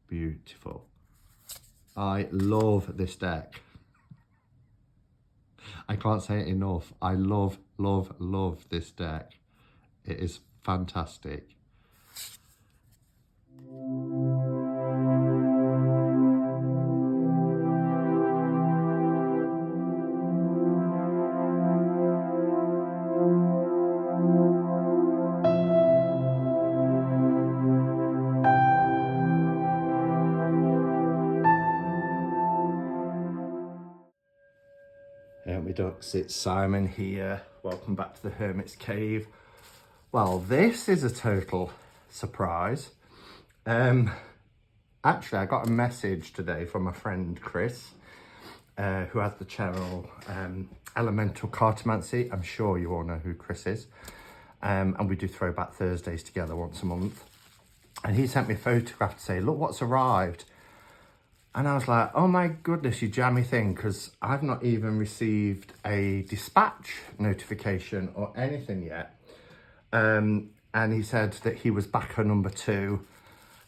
beautiful. I love this deck. I can't say it enough. I love, love, love this deck. It is fantastic. Hey, me ducks, it's Simon here. Welcome back to the Hermit's Cave. Well, this is a total surprise. Actually, I got a message today from my friend Chris, who has the channel Elemental Cartomancy. I'm sure you all know who Chris is. And we do Throwback Thursdays together once a month. And he sent me a photograph to say, look what's arrived. And I was like, oh my goodness, you jammy thing, because I've not even received a dispatch notification or anything yet. And he said that he was backer number 2.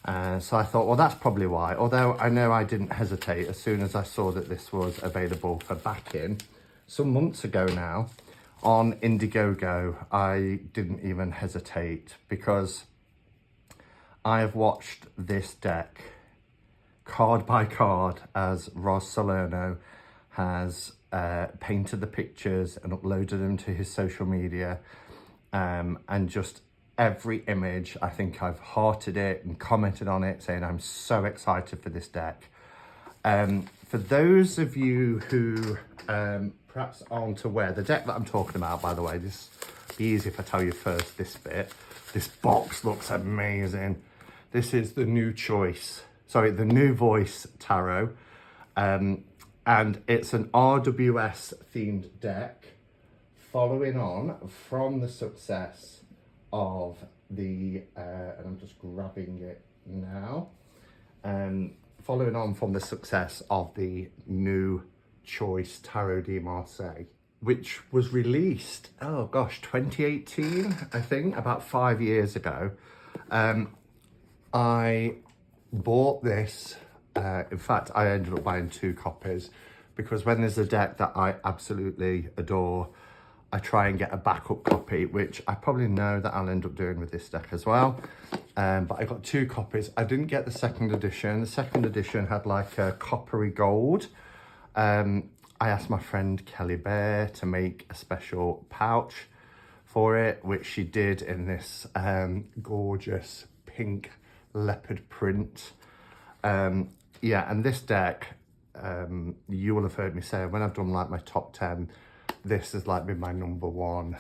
So I thought, well, that's probably why. Although I know I didn't hesitate as soon as I saw that this was available for backing some months ago now on Indiegogo. I didn't even hesitate because I have watched this deck card by card as Ross Salerno has painted the pictures and uploaded them to his social media, and just every image, I think I've hearted it and commented on it saying I'm so excited for this deck. For those of you who perhaps aren't aware, the deck that I'm talking about, by the way, this will be easy if I tell you first this bit. This box looks amazing. This is the new New Voice Tarot, and it's an RWS themed deck following on from the success of the, and I'm just grabbing it now, following on from the success of the New Choice Tarot de Marseille, which was released, 2018, I think, about 5 years ago. I bought this, in fact I ended up buying 2 copies because when there's a deck that I absolutely adore, I try and get a backup copy, which I probably know that I'll end up doing with this deck as well. But I got 2 copies. I didn't get the second edition. The second edition had like a coppery gold. I asked my friend Kelly Bear to make a special pouch for it, which she did in this gorgeous pink leopard print. And this deck, you will have heard me say when I've done like my top 10, this has like been my number 1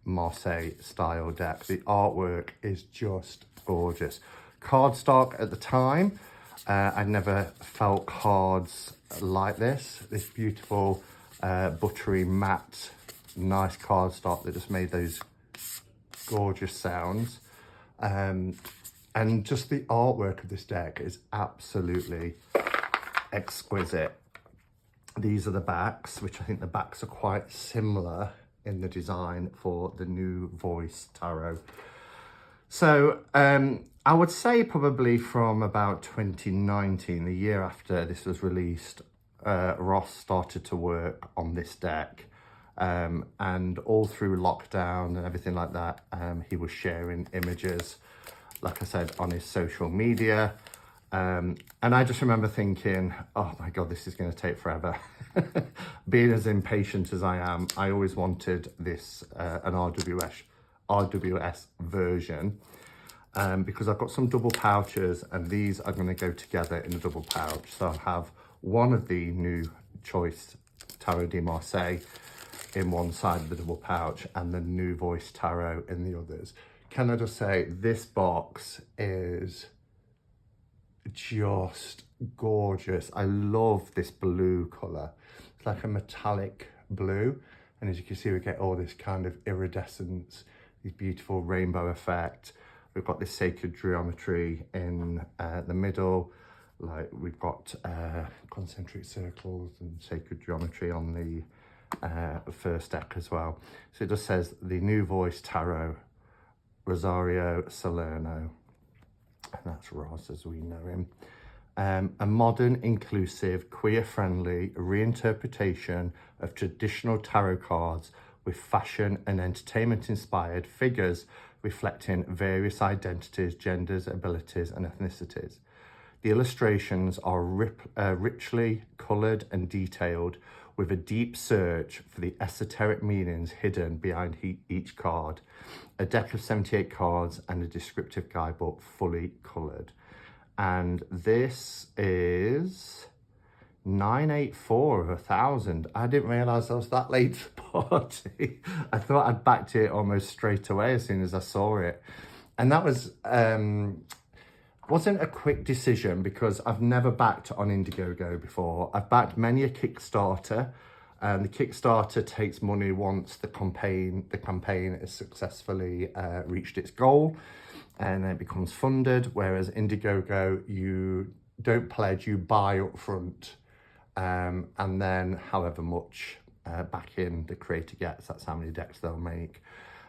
Marseille style deck. The artwork is just gorgeous. Cardstock at the time, I'd never felt cards like this beautiful buttery matte nice cardstock that just made those gorgeous sounds. And just the artwork of this deck is absolutely exquisite. These are the backs, which I think the backs are quite similar in the design for the New Voice Tarot. So I would say probably from about 2019, the year after this was released, Ross started to work on this deck. And all through lockdown and everything like that, he was sharing images, like I said, on his social media. And I just remember thinking, oh my God, this is going to take forever. Being as impatient as I am, I always wanted this, an RWS version, because I've got some double pouches and these are going to go together in a double pouch. So I'll have one of the New Choice Tarot de Marseille in one side of the double pouch and the New Voice Tarot in the others. Can I just say, this box is just gorgeous. I love this blue colour. It's like a metallic blue, and as you can see, we get all this kind of iridescence, this beautiful rainbow effect. We've got this sacred geometry in the middle, like we've got concentric circles and sacred geometry on the first deck as well. So it just says the New Voice Tarot, Rosario Salerno, and that's Roz as we know him. A modern, inclusive, queer-friendly reinterpretation of traditional tarot cards with fashion and entertainment-inspired figures reflecting various identities, genders, abilities, and ethnicities. The illustrations are richly coloured and detailed, with a deep search for the esoteric meanings hidden behind each card. A deck of 78 cards and a descriptive guidebook, fully coloured. And this is 984 of 1,000. I didn't realise I was that late to the party. I thought I'd backed it almost straight away as soon as I saw it. And that was wasn't a quick decision because I've never backed on Indiegogo before. I've backed many a Kickstarter, and the Kickstarter takes money once the campaign has successfully reached its goal, and then it becomes funded. Whereas Indiegogo, you don't pledge, you buy up front, and then however much back in the creator gets, that's how many decks they'll make.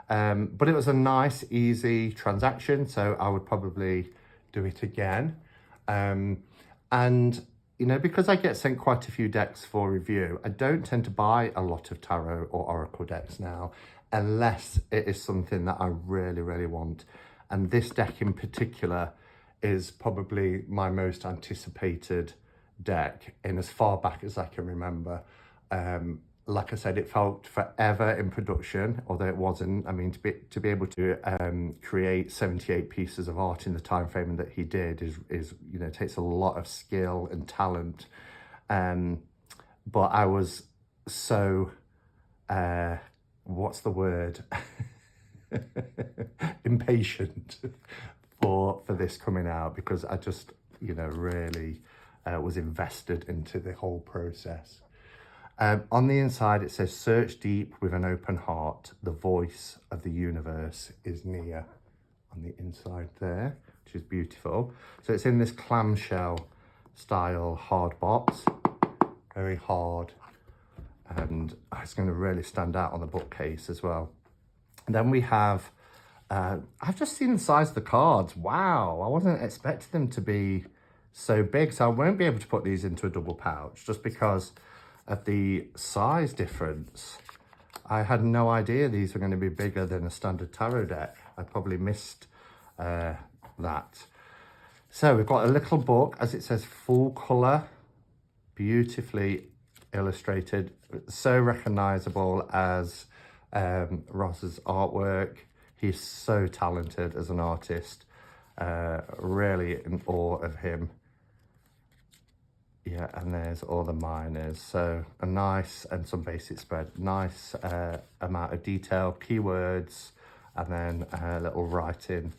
But it was a nice, easy transaction, so I would probably do it again. And you know, because I get sent quite a few decks for review, I don't tend to buy a lot of tarot or oracle decks now, unless it is something that I really, really want. And this deck in particular is probably my most anticipated deck in as far back as I can remember. Like I said, it felt forever in production, although it wasn't. I mean, to be able to create 78 pieces of art in the time frame that he did is you know, takes a lot of skill and talent. But I was so what's the word? Impatient for this coming out, because I just, you know, really was invested into the whole process. On the inside, it says, search deep with an open heart. The voice of the universe is near, on the inside there, which is beautiful. So it's in this clamshell style hard box, very hard. And it's going to really stand out on the bookcase as well. And then we have, I've just seen the size of the cards. Wow, I wasn't expecting them to be so big. So I won't be able to put these into a double pouch just because of the size difference. I had no idea these were going to be bigger than a standard tarot deck. I probably missed that. So we've got a little book, as it says, full colour, beautifully illustrated, so recognisable as Ross's artwork. He's so talented as an artist, really in awe of him. Yeah, and there's all the minors. So a nice, and some basic spread, nice amount of detail, keywords, and then a little writing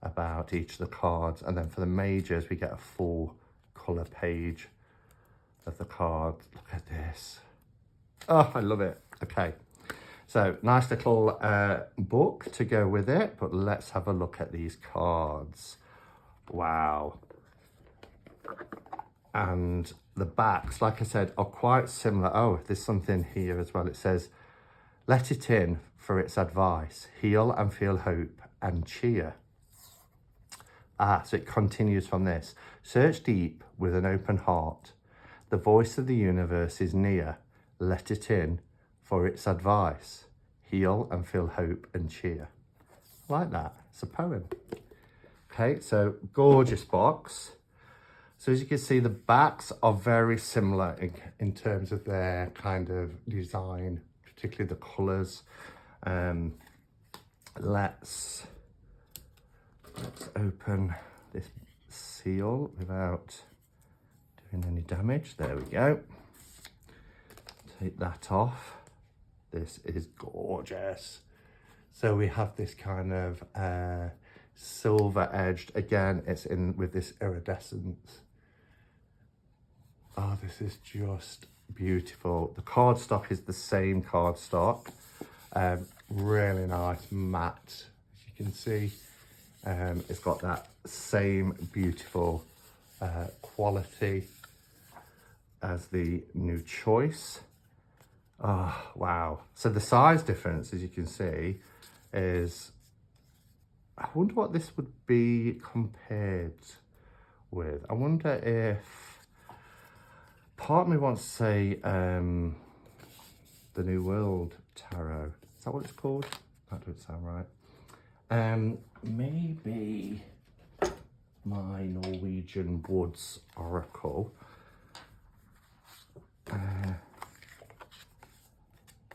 about each of the cards. And then for the majors, we get a full colour page of the card. Look at this. Oh, I love it. Okay, so nice little book to go with it, but let's have a look at these cards. Wow. And the backs, like I said, are quite similar. Oh, there's something here as well. It says, let it in for its advice, heal and feel hope and cheer. So it continues from this. Search deep with an open heart. The voice of the universe is near. Let it in for its advice, heal and feel hope and cheer. I like that. It's a poem. Okay, so gorgeous box. So as you can see, the backs are very similar in terms of their kind of design, particularly the colours. Let's open this seal without doing any damage. There we go. Take that off. This is gorgeous. So we have this kind of silver edged, again, it's in with this iridescence. Oh, this is just beautiful. The cardstock is the same cardstock. Really nice matte, as you can see. It's got that same beautiful quality as the new choice. Oh, wow. So the size difference, as you can see, is, I wonder what this would be compared. with. I wonder if part of me wants to say the New World Tarot. Is that what it's called? That doesn't sound right. Maybe my Norwegian Woods Oracle.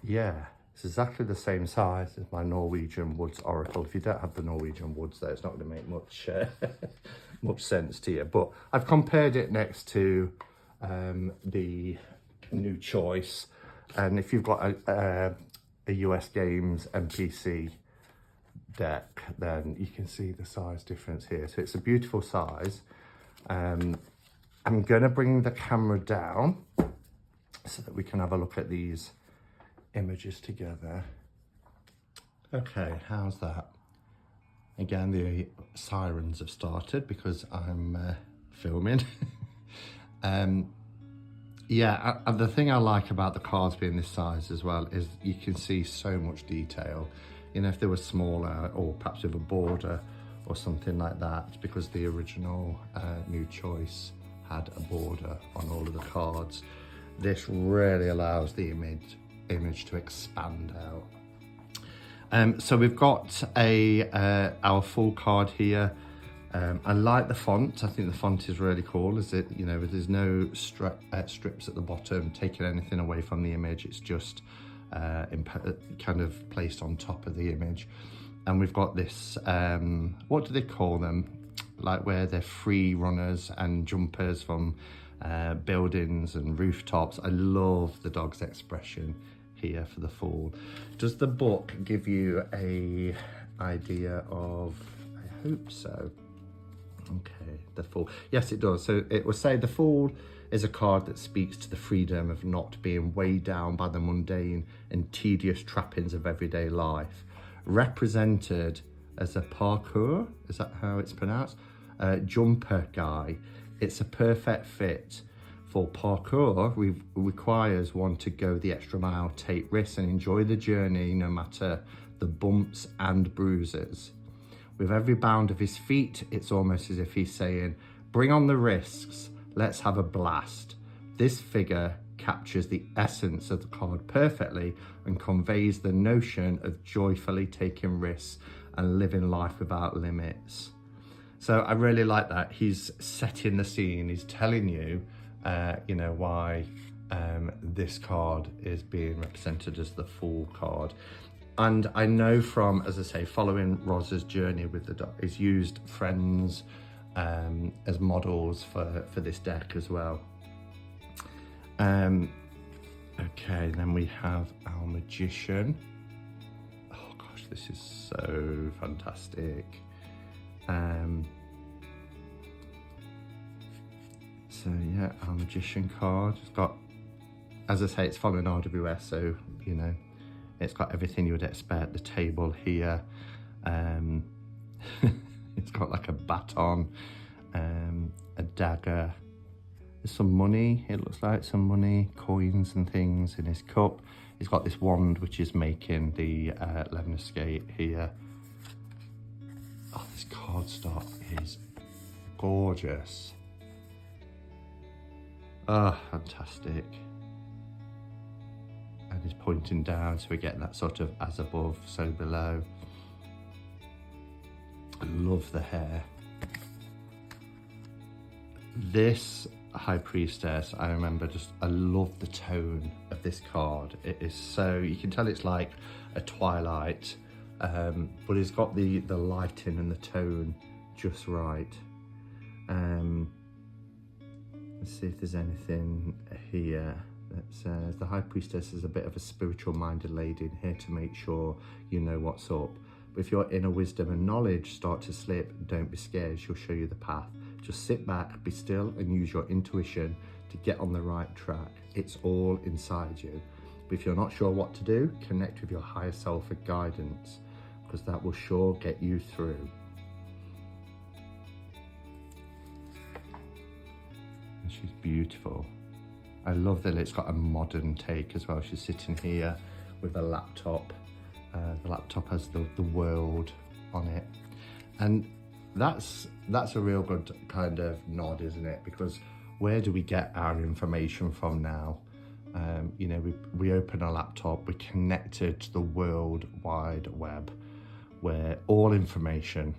Yeah, it's exactly the same size as my Norwegian Woods Oracle. If you don't have the Norwegian Woods there, it's not going to make much much sense to you. But I've compared it next to the New Choice. And if you've got a US Games NPC deck, then you can see the size difference here. So it's a beautiful size. I'm going to bring the camera down so that we can have a look at these images together. Okay, how's that? Again, the sirens have started because I'm filming. Yeah, and the thing I like about the cards being this size as well is you can see so much detail. You know, if they were smaller or perhaps with a border or something like that, because the original New Choice had a border on all of the cards, this really allows the image to expand out. So we've got our full card here. I like the font. I think the font is really cool. Is it, you know, there's no strips at the bottom taking anything away from the image. It's just kind of placed on top of the image. And we've got this, what do they call them? Like where they're free runners and jumpers from buildings and rooftops. I love the dog's expression here for the Fool. Does the book give you a idea of, I hope so. Okay, the Fool. Yes, it does. So it will say the Fool is a card that speaks to the freedom of not being weighed down by the mundane and tedious trappings of everyday life. Represented as a parkour, is that how it's pronounced? Jumper guy. It's a perfect fit for parkour. Requires one to go the extra mile, take risks and enjoy the journey no matter the bumps and bruises. With every bound of his feet, it's almost as if he's saying, bring on the risks, let's have a blast. This figure captures the essence of the card perfectly and conveys the notion of joyfully taking risks and living life without limits. So I really like that. He's setting the scene. He's telling you, you know, why this card is being represented as the Fool card. And I know from, as I say, following Roz's journey with the dog, he's used friends as models for this deck as well. Okay, then we have our Magician. Oh gosh, this is so fantastic. So yeah, our Magician card. It's got, as I say, it's following RWS, so you know, it's got everything you would expect. The table here, it's got like a baton, a dagger. There's some money, it looks like some money, coins and things in his cup. He's got this wand which is making the lemniscate here. Oh, this cardstock is gorgeous. Oh, fantastic. And he's pointing down, so we get that sort of as above, so below. I love the hair. This High Priestess, I remember just, I love the tone of this card. It is so, you can tell it's like a Twilight, but it's got the lighting and the tone just right. Let's see if there's anything here that says, the High Priestess is a bit of a spiritual minded lady here to make sure you know what's up. But if your inner wisdom and knowledge start to slip, don't be scared, she'll show you the path. Just sit back, be still and use your intuition to get on the right track. It's all inside you. But if you're not sure what to do, connect with your higher self for guidance, because that will sure get you through. And she's beautiful. I love that it's got a modern take as well. She's sitting here with a laptop. The laptop has the world on it. And that's a real good kind of nod, isn't it? Because where do we get our information from now? You know, we open a laptop, we're connected to the World Wide Web, where all information,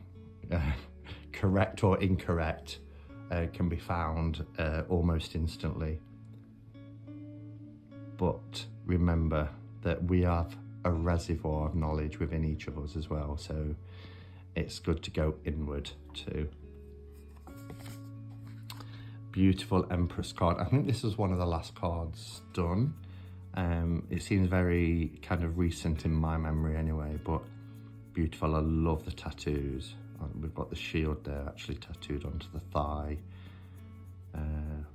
correct or incorrect, can be found almost instantly. But remember that we have a reservoir of knowledge within each of us as well, so it's good to go inward too. Beautiful Empress card. I think this is one of the last cards done. It seems very kind of recent in my memory anyway, but beautiful. I love the tattoos. We've got the shield there actually tattooed onto the thigh.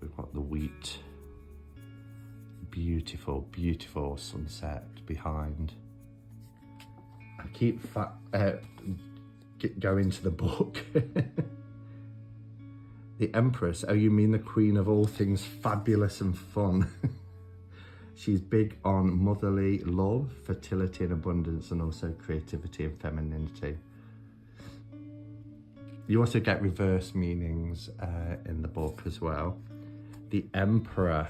We've got the wheat. Beautiful, beautiful sunset behind. I keep going to the book. The Empress, oh, you mean the queen of all things fabulous and fun. She's big on motherly love, fertility and abundance, and also creativity and femininity. You also get reverse meanings in the book as well. The Emperor.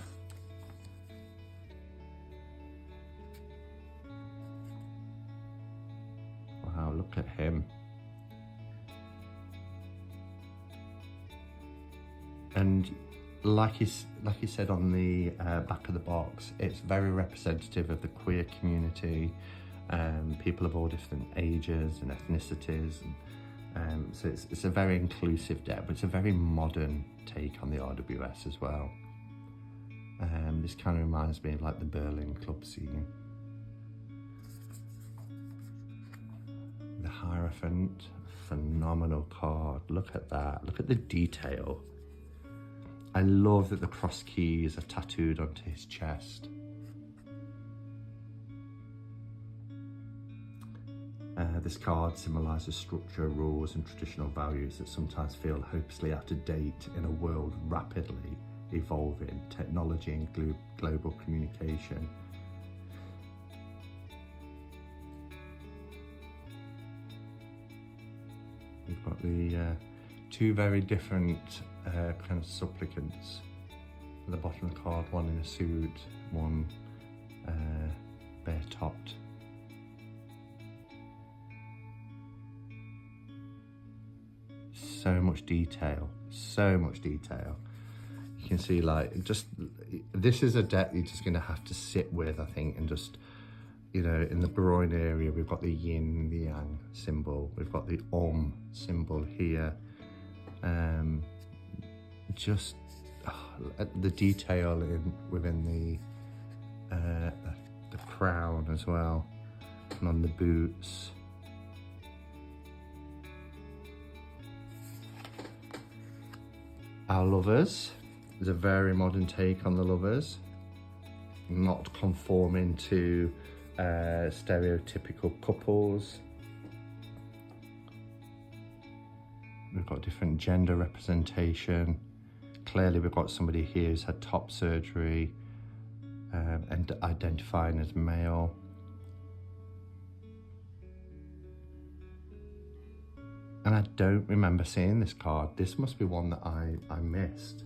Wow, look at him. And like he said on the back of the box, it's very representative of the queer community, people of all different ages and ethnicities. And, so it's a very inclusive deck, but it's a very modern take on the RWS as well. This kind of reminds me of like the Berlin club scene. The Hierophant, phenomenal card. Look at that, look at the detail. I love that the cross keys are tattooed onto his chest. This card symbolises structure, rules and traditional values that sometimes feel hopelessly out of date in a world rapidly evolving technology and global communication. We've got the two very different kind of supplicants at the bottom of the card, one in a suit, one bare-topped. So much detail, so much detail. You can see like, just, this is a deck you're just gonna have to sit with, I think, and just, you know, in the groin area, we've got the yin and the yang symbol. We've got the symbol here. Just the detail within the crown as well, and on the boots. Our Lovers is a very modern take on the Lovers, not conforming to stereotypical couples. We've got different gender representation. Clearly we've got somebody here who's had top surgery and identifying as male. And I don't remember seeing this card. This must be one that I missed.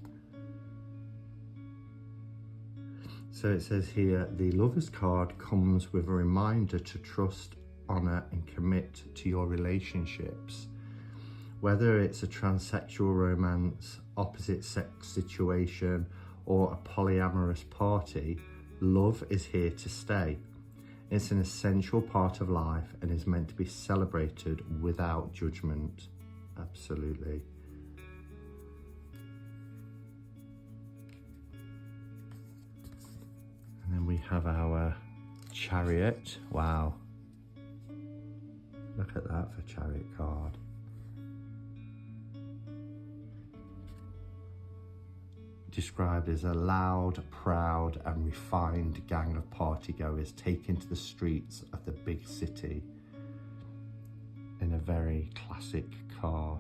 So it says here, the Lover's card comes with a reminder to trust, honour and commit to your relationships. Whether it's a transsexual romance, opposite sex situation, or a polyamorous party, love is here to stay. It's an essential part of life and is meant to be celebrated without judgment. Absolutely. And then we have our Chariot. Wow. Look at that for Chariot card. Described as a loud, proud and refined gang of partygoers taken to the streets of the big city in a very classic car.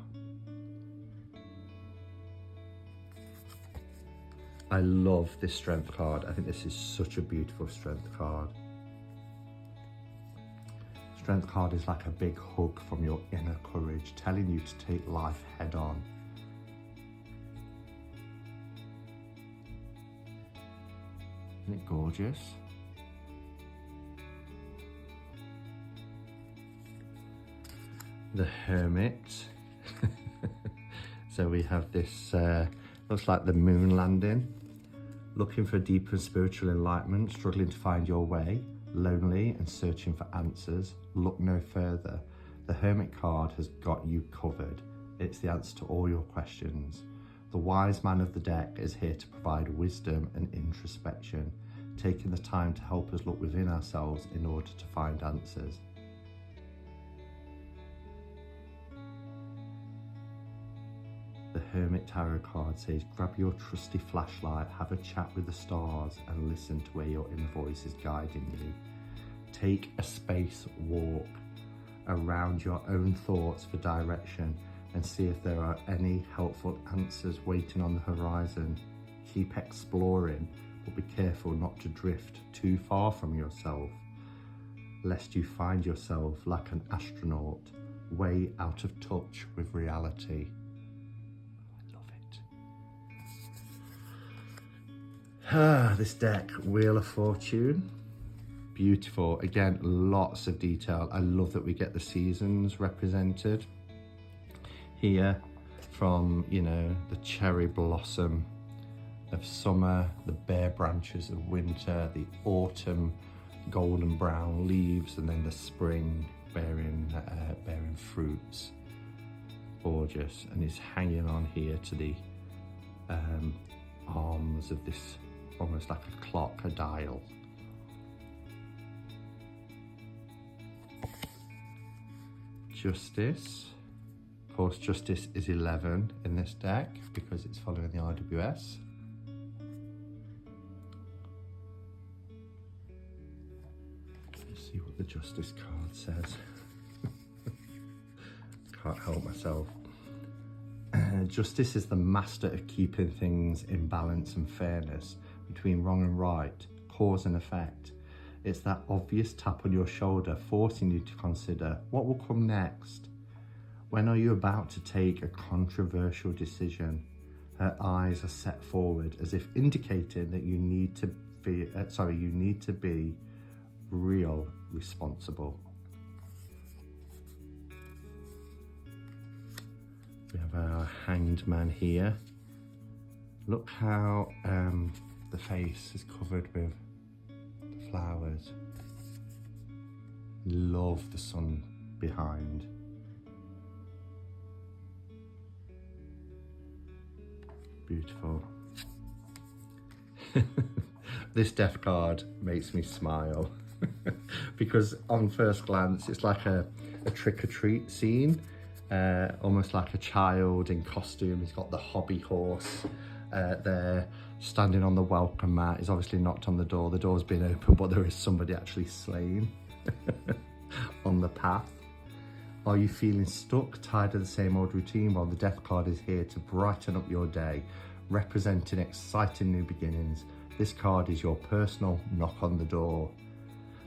I love this strength card. I think this is such a beautiful strength card. Strength card is like a big hug from your inner courage, telling you to take life head on. Isn't it gorgeous? The Hermit. So we have this, looks like the moon landing. Looking for deeper spiritual enlightenment, struggling to find your way, lonely and searching for answers. Look no further. The Hermit card has got you covered. It's the answer to all your questions. The wise man of the deck is here to provide wisdom and introspection, taking the time to help us look within ourselves in order to find answers. The Hermit Tarot card says, grab your trusty flashlight, have a chat with the stars and listen to where your inner voice is guiding you. Take a space walk around your own thoughts for direction and see if there are any helpful answers waiting on the horizon. Keep exploring, but be careful not to drift too far from yourself, lest you find yourself like an astronaut, way out of touch with reality. This deck, Wheel of Fortune, beautiful. Again, lots of detail. I love that we get the seasons represented here, from, you know, the cherry blossom of summer, the bare branches of winter, the autumn golden brown leaves, and then the spring bearing fruits. Gorgeous. And it's hanging on here to the arms of this, almost like a clock, a dial. Justice. Of course, Justice is 11 in this deck because it's following the RWS. Let's see what the Justice card says. Can't help myself. Justice is the master of keeping things in balance and fairness between wrong and right, cause and effect. It's that obvious tap on your shoulder, forcing you to consider what will come next. When are you about to take a controversial decision? Her eyes are set forward, as if indicating that you need to be real responsible. We have our Hanged Man here. Look how the face is covered with the flowers. Love the sun behind. Beautiful. This death card makes me smile because on first glance it's like a trick-or-treat scene. Almost like a child in costume. He's got the hobby horse there, standing on the welcome mat. He's obviously knocked on the door. The door's been open, but there is somebody actually slain on the path. Are you feeling stuck, tired of the same old routine? Well, the death card is here to brighten up your day, representing exciting new beginnings. This card is your personal knock on the door,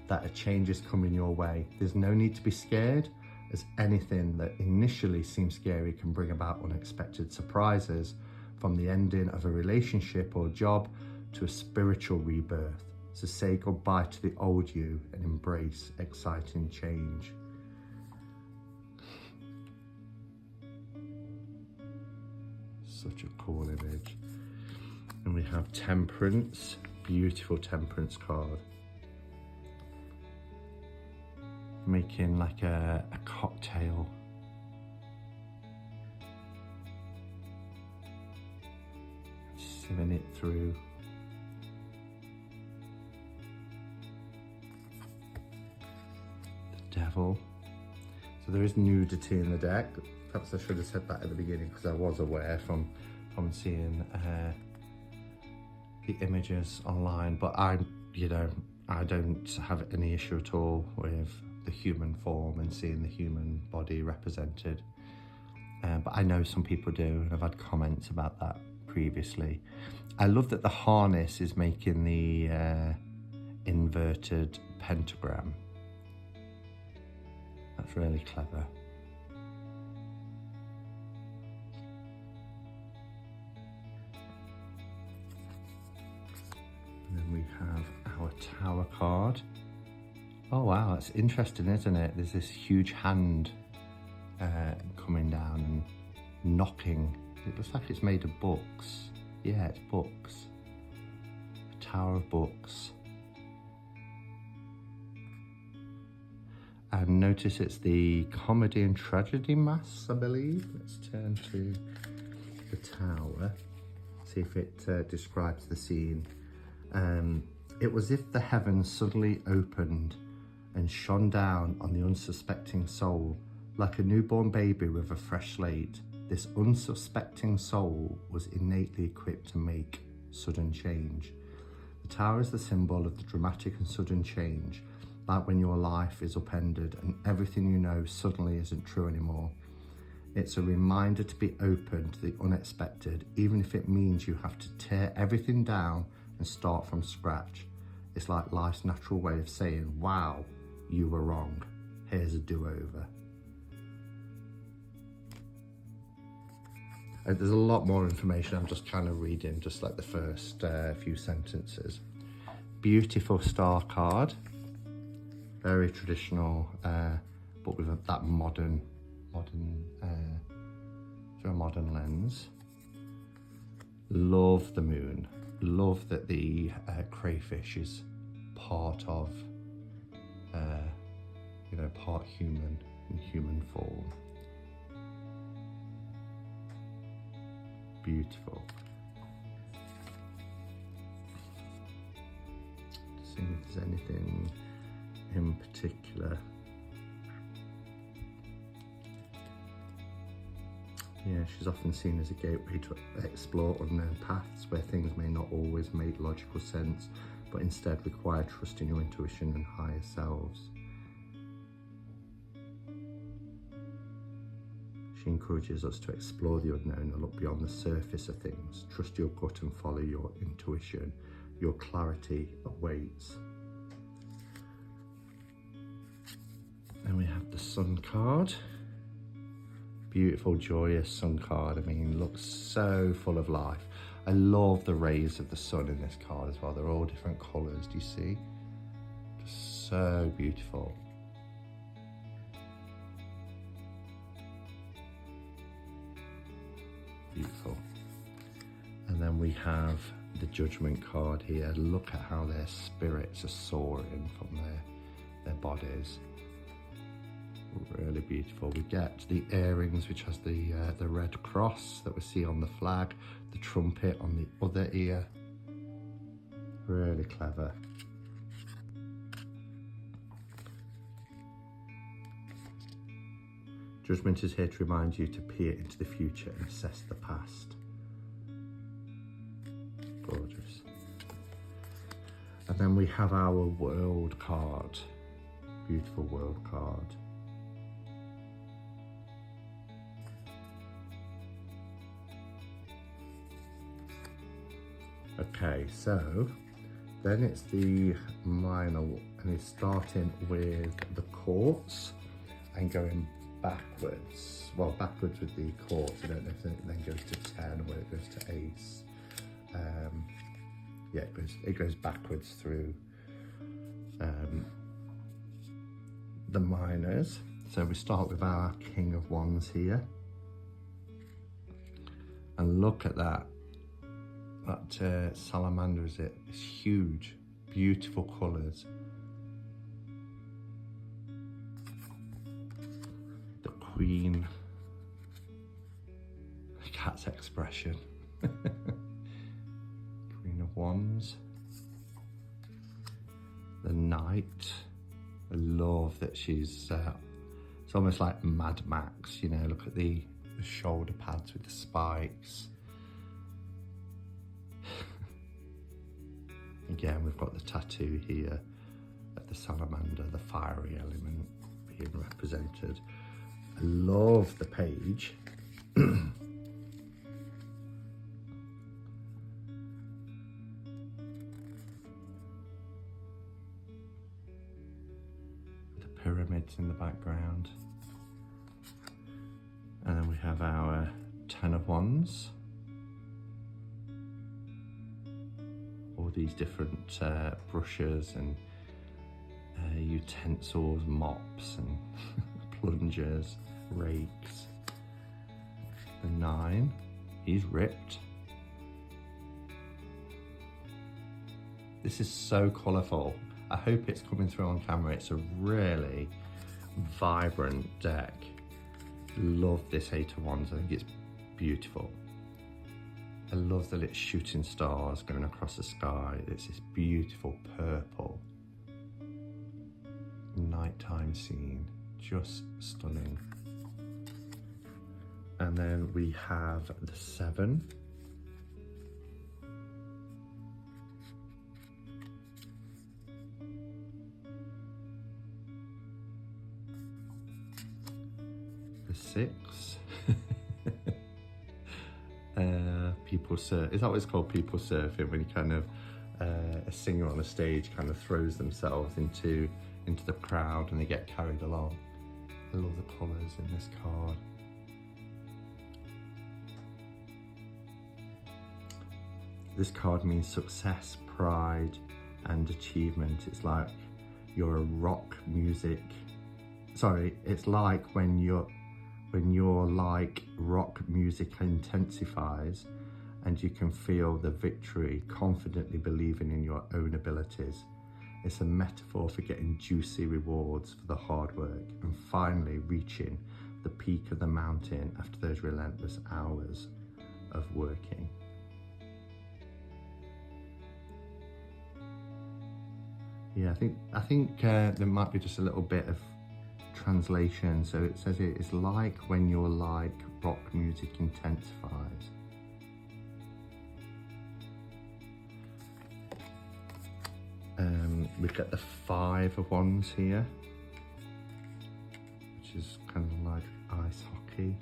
that a change is coming your way. There's no need to be scared, as anything that initially seems scary can bring about unexpected surprises, from the ending of a relationship or job to a spiritual rebirth. So say goodbye to the old you and embrace exciting change. Such a cool image. And we have Temperance, beautiful Temperance card. Making like a cocktail. Sieving it through. The Devil. So there is nudity in the deck. Perhaps I should have said that at the beginning because I was aware from seeing the images online, but I don't have any issue at all with the human form and seeing the human body represented. But I know some people do, and I've had comments about that previously. I love that the harness is making the inverted pentagram. That's really clever. And then we have our Tower card. Oh wow, that's interesting, isn't it? There's this huge hand coming down and knocking. It looks like it's made of books. Yeah, it's books. A tower of books. And notice it's the comedy and tragedy mass, I believe. Let's turn to the tower, see if it describes the scene. It was if the heavens suddenly opened and shone down on the unsuspecting soul, like a newborn baby with a fresh slate. This unsuspecting soul was innately equipped to make sudden change. The tower is the symbol of the dramatic and sudden change, like when your life is upended and everything you know suddenly isn't true anymore. It's a reminder to be open to the unexpected, even if it means you have to tear everything down and start from scratch. It's like life's natural way of saying, wow, you were wrong. Here's a do-over. There's a lot more information. I'm just kind of reading just like the first few sentences. Beautiful star card. Very traditional, but with that modern through a modern lens. Love the moon. Love that the crayfish is part of, you know, part human in human form. Beautiful. See if there's anything in particular. Yeah, she's often seen as a gateway to explore unknown paths where things may not always make logical sense, but instead require trust in your intuition and higher selves. She encourages us to explore the unknown and look beyond the surface of things. Trust your gut and follow your intuition. Your clarity awaits. Then we have the Sun card. Beautiful, joyous Sun card. I mean, looks so full of life. I love the rays of the sun in this card as well. They're all different colours, do you see? Just so beautiful. Beautiful. And then we have the Judgment card here. Look at how their spirits are soaring from their bodies. Really beautiful. We get the earrings, which has the red cross that we see on the flag, the trumpet on the other ear. Really clever. Judgment is here to remind you to peer into the future and assess the past. Gorgeous. And then we have our World card. Beautiful World card. Okay, so then it's the minor, and it's starting with the courts and going backwards. Well, backwards with the courts. I don't know if it then goes to 10 or it goes to ace. Yeah, it goes backwards through the minors. So we start with our King of Wands here, and look at that. That salamander, is it? It's huge, beautiful colours. The Queen, the cat's expression. Queen of Wands. The Knight. I love that she's, it's almost like Mad Max, you know, look at the shoulder pads with the spikes. Again, we've got the tattoo here of the salamander, the fiery element being represented. I love the page. The pyramids in the background. And then we have our 10 of Wands. All these different brushes and utensils, mops and plungers, rakes. The 9, he's ripped. This is so colourful. I hope it's coming through on camera. It's a really vibrant deck. Love this 8 of Wands. I think it's beautiful. I love that it's shooting stars going across the sky. It's this beautiful purple nighttime scene. Just stunning. And then we have the 7. The 6. People surf. Is that what it's called? People surfing, when you kind of a singer on a stage kind of throws themselves into the crowd and they get carried along. I love the colours in this card. This card means success, pride, and achievement. It's like you're a rock music. Sorry, it's like when you're like rock music intensifies and you can feel the victory, confidently believing in your own abilities. It's a metaphor for getting juicy rewards for the hard work and finally reaching the peak of the mountain after those relentless hours of working. Yeah, I think there might be just a little bit of translation. So it says it's like when your like rock music intensifies. We've got the 5 of Wands here, which is kind of like ice hockey.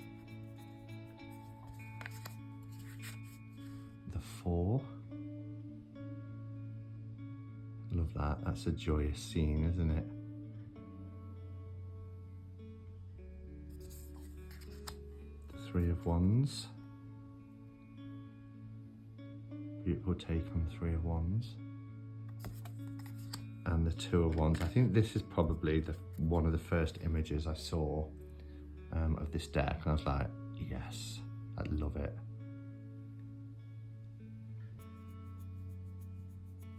The 4. Love that. That's a joyous scene, isn't it? The 3 of Wands. Beautiful take on the 3 of Wands. And the 2 of Wands. I think this is probably one of the first images I saw of this deck, and I was like, yes, I love it.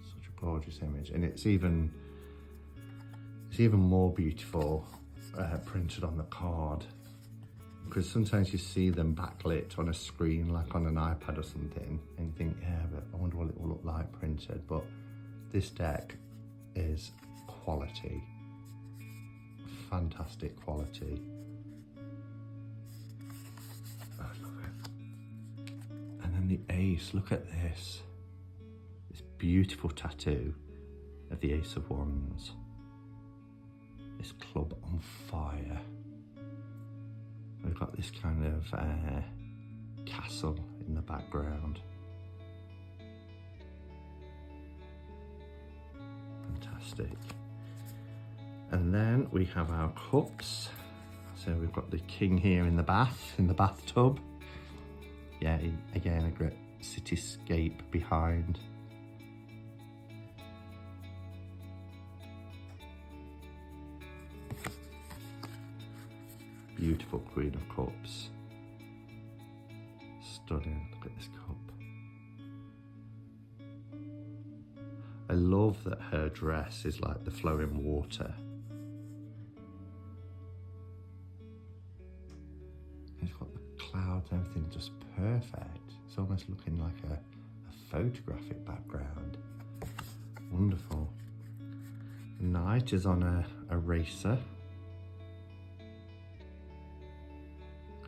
Such a gorgeous image, and it's even more beautiful printed on the card, because sometimes you see them backlit on a screen, like on an iPad or something, and you think, yeah, but I wonder what it will look like printed. But this deck is quality, fantastic quality. I love it. And then the Ace, look at this beautiful tattoo of the Ace of Wands, this club on fire. We've got this kind of castle in the background. Fantastic. And then we have our cups. So we've got the King here in the bathtub. Yeah, again, a great cityscape behind. Beautiful Queen of Cups. Stunning, look at this cup. I love that her dress is like the flowing water. It's got the clouds and everything just perfect. It's almost looking like a photographic background. Wonderful. The Knight is on a racer,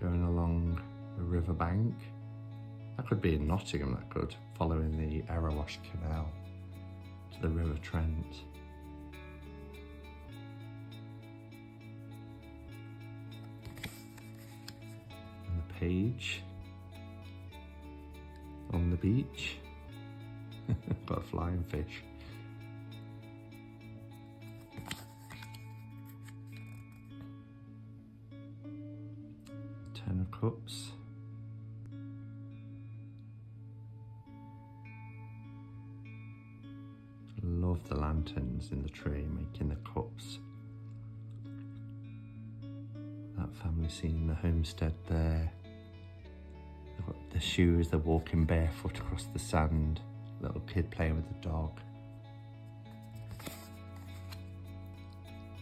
going along the riverbank. That could be in Nottingham, that could, following the Erewash Canal to the River Trent. And the Page on the beach. Got a flying fish. Cups. Love the lanterns in the tree making the cups. That family scene, the homestead there. They've got the shoes, they're walking barefoot across the sand. Little kid playing with the dog.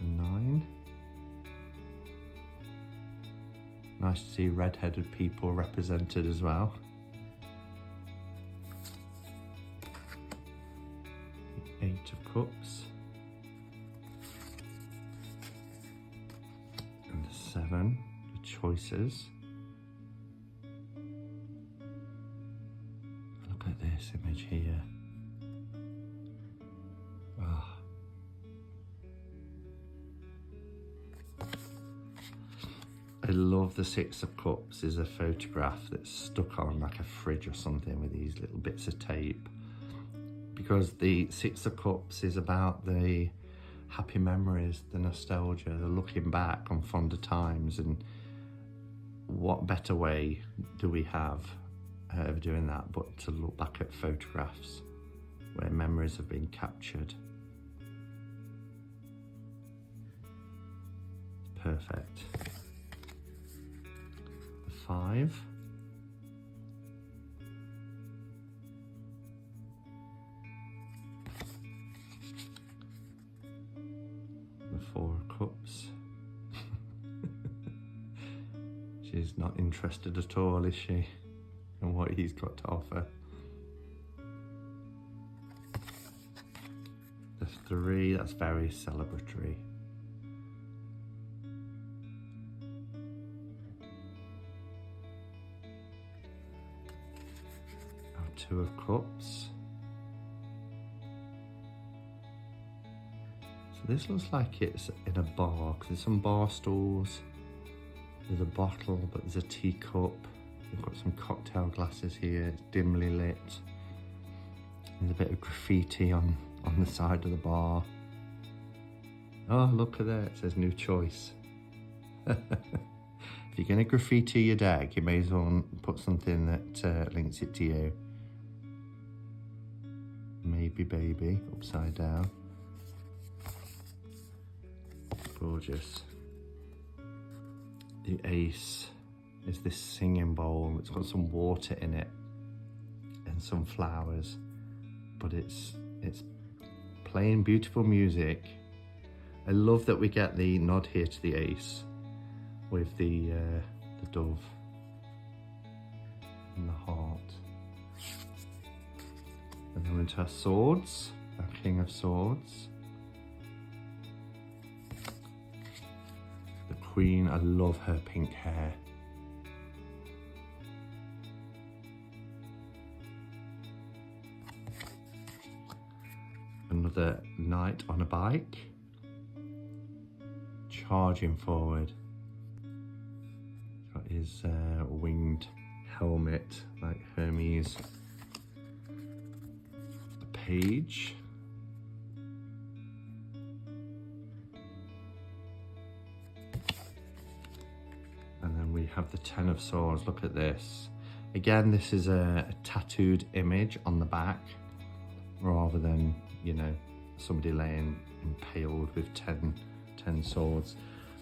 The 9. Nice to see red-headed people represented as well. The 8 of Cups. And the 7, the choices. Look at this image here. Oh. I love the 6 of Cups is a photograph that's stuck on like a fridge or something with these little bits of tape. Because the 6 of Cups is about the happy memories, the nostalgia, the looking back on fonder times, and what better way do we have of doing that but to look back at photographs where memories have been captured. Perfect. The 5. The 4 of Cups. She's not interested at all, is she, in what he's got to offer? The 3, that's very celebratory. Our 2 of Cups. So this looks like it's in a bar, because there's some bar stools. There's a bottle, but there's a teacup. We've got some cocktail glasses here. It's dimly lit. There's a bit of graffiti on the side of the bar. Oh, look at that. It says new choice. If you're going to graffiti your deck, you may as well put something that links it to you. Maybe baby, upside down. Gorgeous. The Ace is this singing bowl. It's got some water in it and some flowers, but it's playing beautiful music. I love that we get the nod here to the Ace with the dove and the heart. And then we're into our swords, our King of Swords. The Queen, I love her pink hair. Another knight on a bike, charging forward. Got his winged helmet like Hermes. The Page. And then we have the 10 of Swords. Look at this. Again, this is a tattooed image on the back, rather than, you know, somebody laying impaled with 10 swords.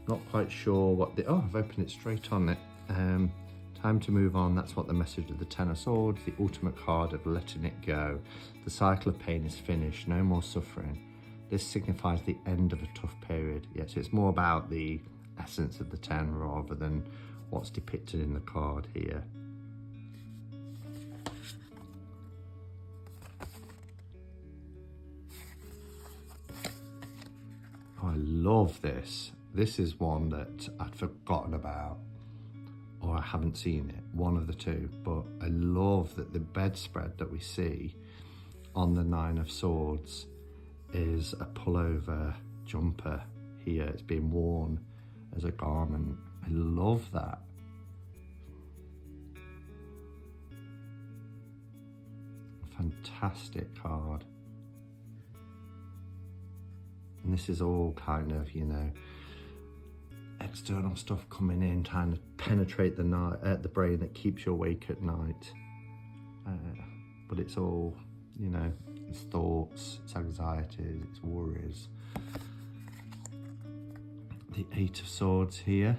Not quite sure what the... Oh, I've opened it straight on it. Time to move on. That's what the message of the 10 of Swords, the ultimate card of letting it go. The cycle of pain is finished. No more suffering. This signifies the end of a tough period. Yes, it's more about the essence of the 10 rather than what's depicted in the card here. Oh, I love this. This is one that I'd forgotten about, or I haven't seen it, one of the two, but I love that the bedspread that we see on the 9 of Swords is a pullover jumper here. It's being worn as a garment. I love that. Fantastic card. And this is all kind of, you know, external stuff coming in, trying to penetrate the brain that keeps you awake at night. But it's all, you know, it's thoughts, it's anxieties, it's worries. The Eight of Swords here.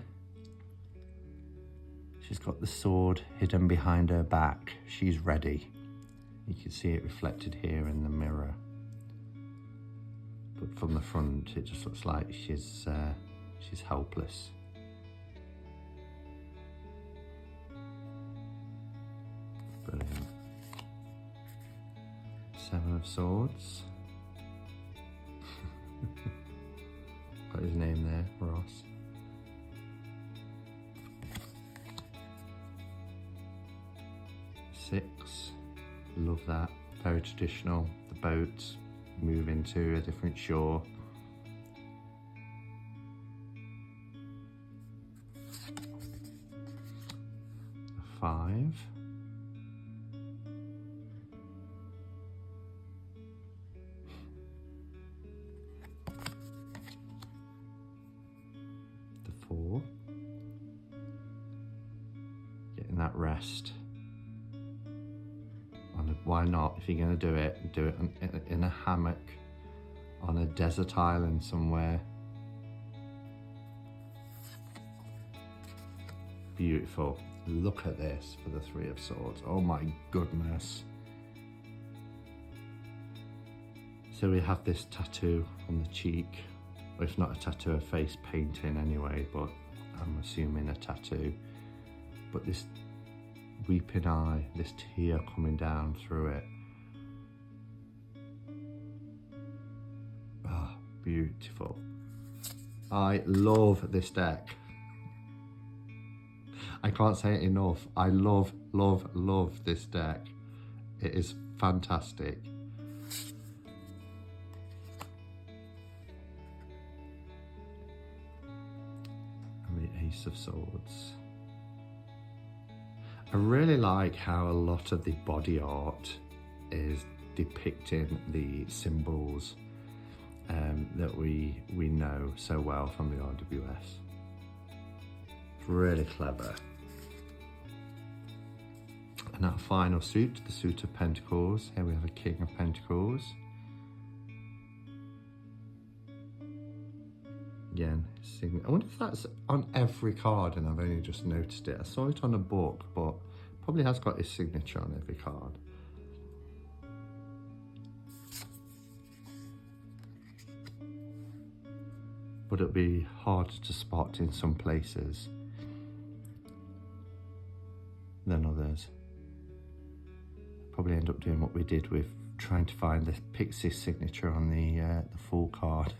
She's got the sword hidden behind her back. She's ready. You can see it reflected here in the mirror. But from the front, it just looks like she's helpless. Brilliant. Seven of Swords. Got his name there, Ross. Six. Love that. Very traditional. The boats move into a different shore. A 5. The 4. Getting that rest. Why not? If you're going to do it in a hammock on a desert island somewhere. Beautiful. Look at this for the Three of Swords. Oh my goodness. So we have this tattoo on the cheek. Well, it's not a tattoo, a face painting anyway, but I'm assuming a tattoo. But this weeping eye, this tear coming down through it. Ah, beautiful. I love this deck. I can't say it enough. I love, love, love this deck. It is fantastic. And the Ace of Swords. I really like how a lot of the body art is depicting the symbols that we know so well from the RWS. It's really clever. And our final suit, the suit of Pentacles. Here we have a King of Pentacles. Again, I wonder if that's on every card and I've only just noticed it. I saw it on a book, but probably has got his signature on every card. But it'll be hard to spot in some places than others. Probably end up doing what we did with trying to find the pixie signature on the full card.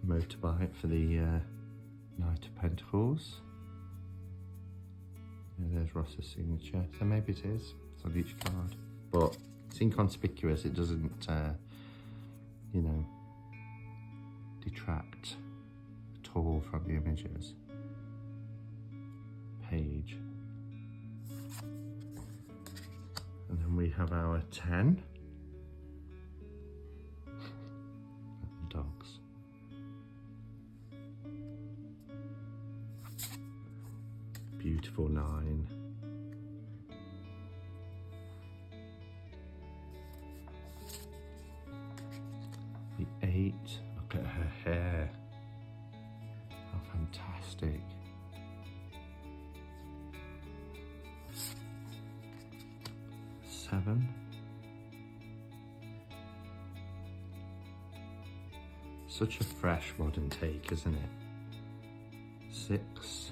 Motorbike for the Knight of Pentacles. Yeah, there's Ross's signature. So maybe it is. It's on each card. But it's inconspicuous. It doesn't, you know, detract at all from the images. Page. And then we have our 10. Dogs. Beautiful 9. The 8. Look at her hair. How fantastic. Seven. Such a fresh modern take, isn't it? 6.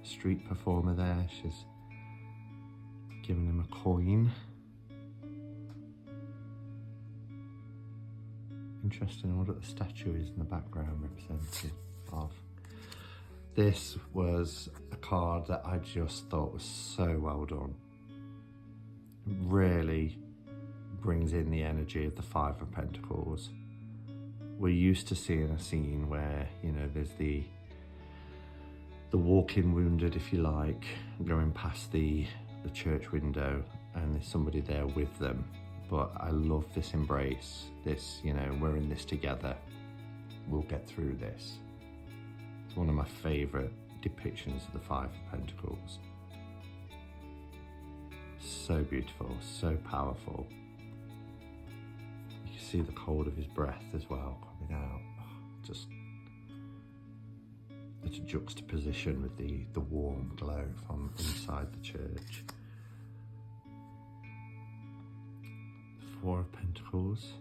Street performer there, she's giving him a coin. Interesting what the statue is in the background representative of. This was a card that I just thought was so well done. It really brings in the energy of the Five of Pentacles. We're used to seeing a scene where, you know, there's the walking wounded, if you like, going past the church window and there's somebody there with them. But I love this embrace, this, you know, we're in this together. We'll get through this. It's one of my favourite depictions of the Five of Pentacles. So beautiful, so powerful. You can see the cold of his breath as well coming out. Just it's a juxtaposition with the warm glow from inside the church. Four of Pentacles.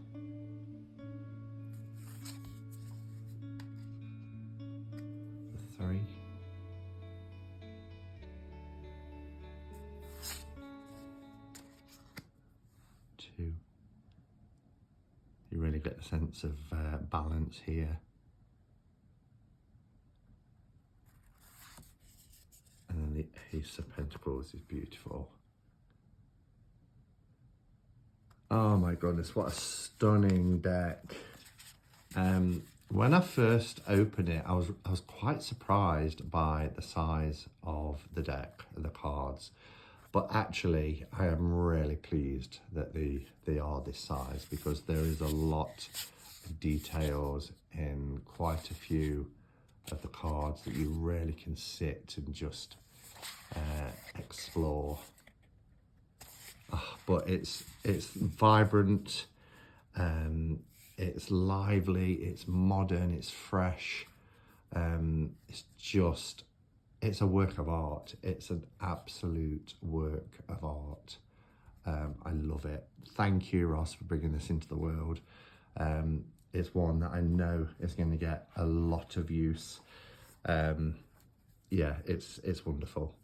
The Three. Two. You really get the sense of balance here. And then the Ace of Pentacles is beautiful. Oh my goodness, what a stunning deck. When I first opened it, I was quite surprised by the size of the deck, the cards. But actually, I am really pleased that they are this size, because there is a lot of details in quite a few of the cards that you really can sit and just explore. But it's vibrant, it's lively, it's modern, it's fresh. It's a work of art. It's an absolute work of art. I love it. Thank you, Ross, for bringing this into the world. It's one that I know is going to get a lot of use. Yeah, it's wonderful.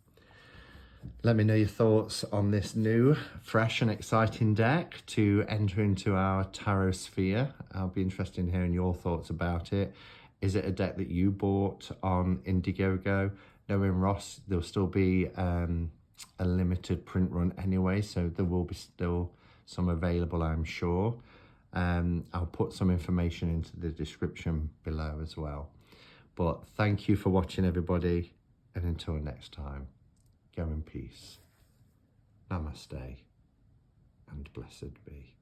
Let me know your thoughts on this new, fresh and exciting deck to enter into our tarot sphere. I'll be interested in hearing your thoughts about it. Is it a deck that you bought on Indiegogo? Knowing Ross, there'll still be a limited print run anyway, so there will be still some available, I'm sure. I'll put some information into the description below as well. But thank you for watching, everybody, and until next time. Go in peace. Namaste and blessed be.